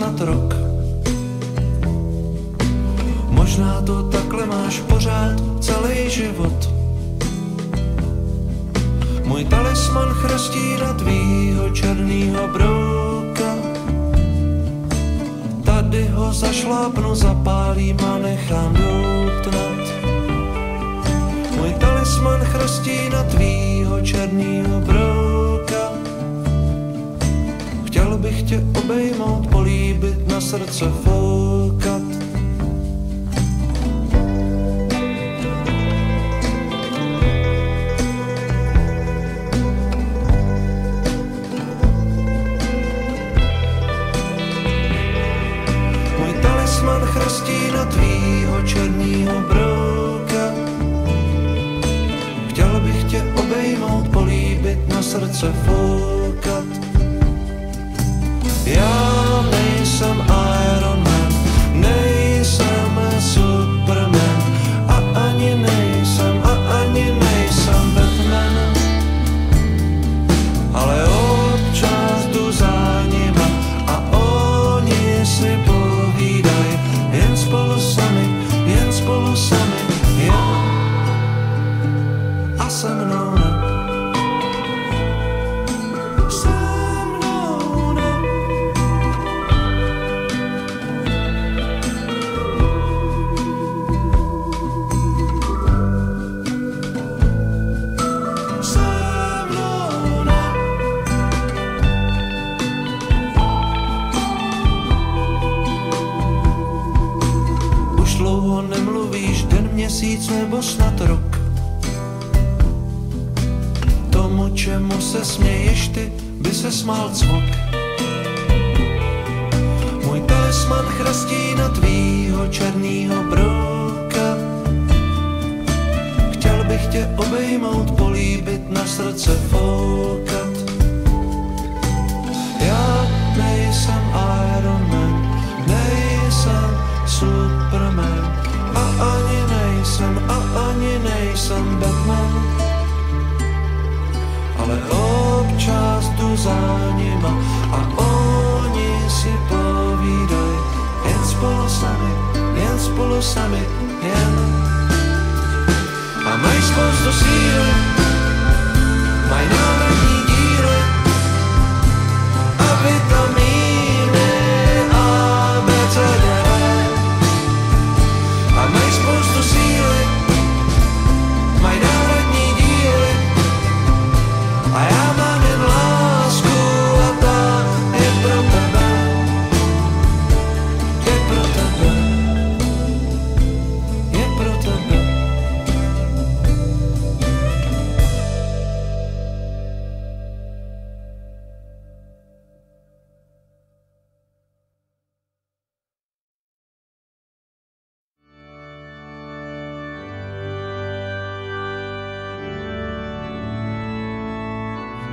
snad rok. Možná to takhle máš pořád celý život. Můj talisman chrastí na tvýho černýho brouka. Tady ho zašlápnu, zapálím a nechám doutnat. Můj talisman chrastí na tvýho černýho brouka. Chtěl bych tě obejmout, políbit, na srdce foukat. Můj talisman chrastí na tvýho černýho brouka. Chtěl bych tě obejmout, políbit, na srdce foukat. Já nejsem Iron Man, nejsem Superman a ani nejsem Batman. Ale občas jdu za nima a oni si povídaj, jen spolu sami, jen a se mnou ne. Dlouho nemluvíš, den, měsíc nebo snad rok. Tomu, čemu se směješ ty, by se smál cvok. Můj talisman chrastí na tvýho černýho brouka. Chtěl bych tě obejmout, políbit, na srdce foukat. Já nejsem Iron Man, nejsem Superman a ani nejsem Batman. Ale občas jdu za nima a oni si povídaj, jen spolu sami, jen. A mají spoustu síly, mají náhradní díly a vitamíny A, B, C, D. A mají spoustu síly, mají náhradní díly a já mám jen lásku a ta je pro tebe, je pro tebe, je pro tebe.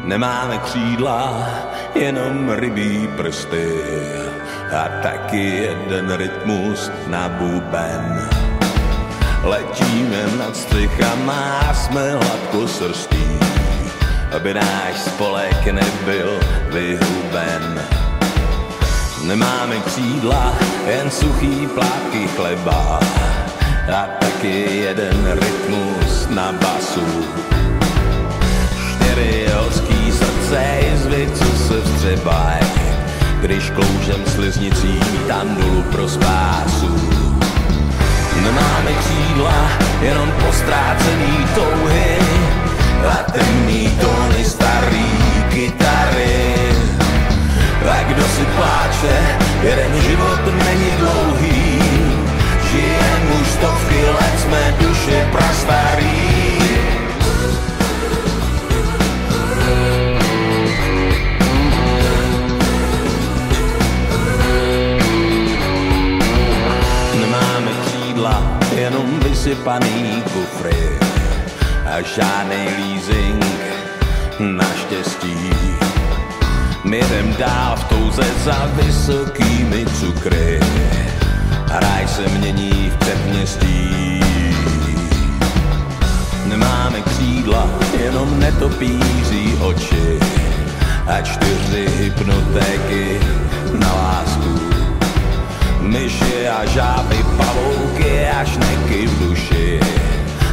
Nemáme křídla, jenom rybí prsty a taky jeden rytmus na buben. Letíme nad střechama, jsme hladko srstí, aby náš spolek nebyl vyhuben. Nemáme křídla, jen suchý plátky chleba a taky jeden rytmus na basu. Hořký srdce jizvy, co se vstřebaj, když kloužem sliznicí tam dolů pro spásu. Nemáme křídla, jenom postrácený touhy a temný tóny starý kytary. A kdo si pláče, jeden život není dlouhý, žijem už stovky let, jsme duše prastarý. Jenom vysypaný kufry a žádnej leasing naštěstí. My jdem dál v touze za vysokými cukry a ráj se mění v předměstí. Nemáme křídla, jenom netopíří oči a 4 hypnotéky na lásku. myši a žáby, pavouky a šneky v duši.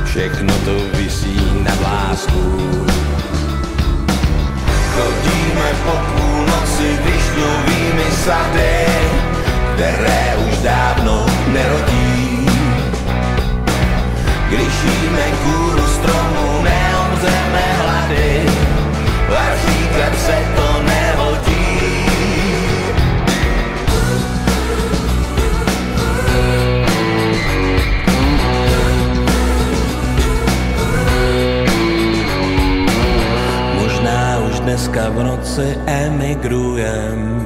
Všechno to visí nad láskou. Chodíme po půlnoci višňovými sady, které už dávno nerodí. Když jíme kůru stromu, neumřeme hlady, a říkat se to nehodí. Možná už dneska v noci emigrujem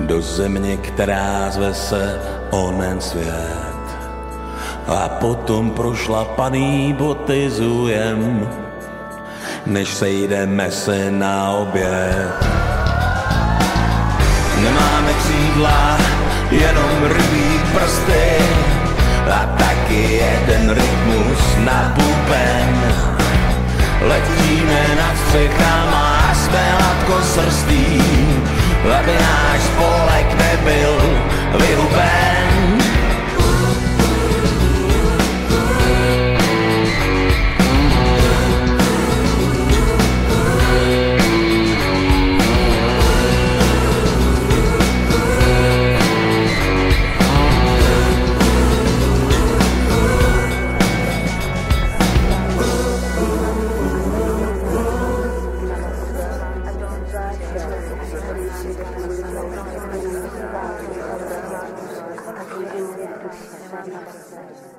do země, která zve se onen svět. A potom prošlapaný boty zujem, než sejdeme se na oběd. Nemáme křídla, jenom rybí prsty a taky jeden rytmus na buben. Letíme nad střechama a jsme hladkosrstí, aby náš spolek nebyl vyhuben. Thank you.